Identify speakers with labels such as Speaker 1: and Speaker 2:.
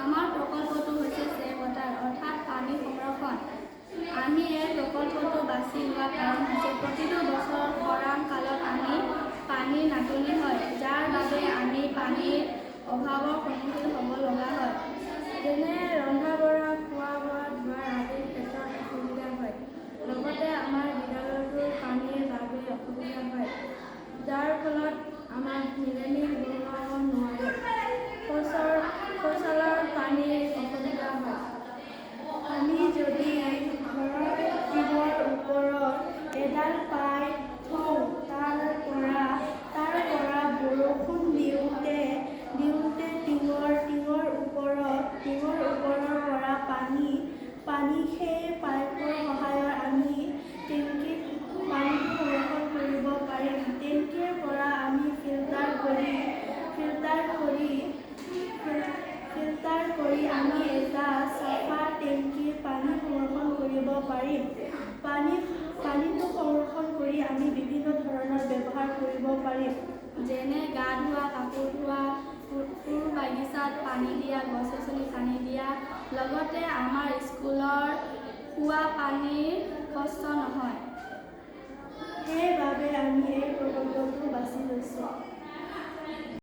Speaker 1: আমাৰ প্ৰকল্পটো হৈছে ছেভ ৱাটাৰ অৰ্থাৎ পানী সংৰক্ষণ। আমি এই প্ৰকল্পটো বাছি লোৱাৰ কাৰণ হৈছে প্ৰতিটো বছৰ খৰাং কালত আমি পানীৰ নাটনি হয়, যাৰ বাবে আমি পানীৰ অভাৱৰ সন্মুখীন হ'ব লগা হয়। যেনে ৰন্ধা-বঢ়া, খোৱা-বোৱা, ধোৱা আদিৰ ক্ষেত্ৰত অসুবিধা হয়। লগতে আমাৰ বিদ্যালয়টোৰ পানীৰ বাবে অসুবিধা হয়, যাৰ ফলত আমাৰ নিৰামিষ বনোৱাব নোৱাৰোঁ। শৌচালয়ৰ পানীৰ অসুবিধা হয়। আমি যদি ঘৰৰ টিঙৰ ওপৰত এডাল পাইপ থওঁ, তাৰ পৰা বৰষুণ দিওঁতে টিঙৰ ওপৰৰ পৰা পানী সেই পাইপৰ সহায়ত আমি টেংকিত পানীটো সংৰক্ষণ কৰিব পাৰিম। টেংকিৰ পৰা আমি ফিল্টাৰ কৰি আমি এটা চাফা টেংকিত পানী সংৰক্ষণ কৰিব পাৰিম। পানীটো সংৰক্ষণ কৰি আমি বিভিন্ন ধৰণৰ ব্যৱহাৰ কৰিব পাৰিম, যেনে গা ধোৱা, কাপোৰ ধোৱা, ফুল বাগিচাত পানী দিয়া, গছ-গছনিত পানী দিয়া। লগতে আমাৰ স্কুলৰ খোৱা পানীৰ কষ্ট নহয়। সেইবাবে আমি এই প্ৰকল্পটো বাছি লৈছোঁ।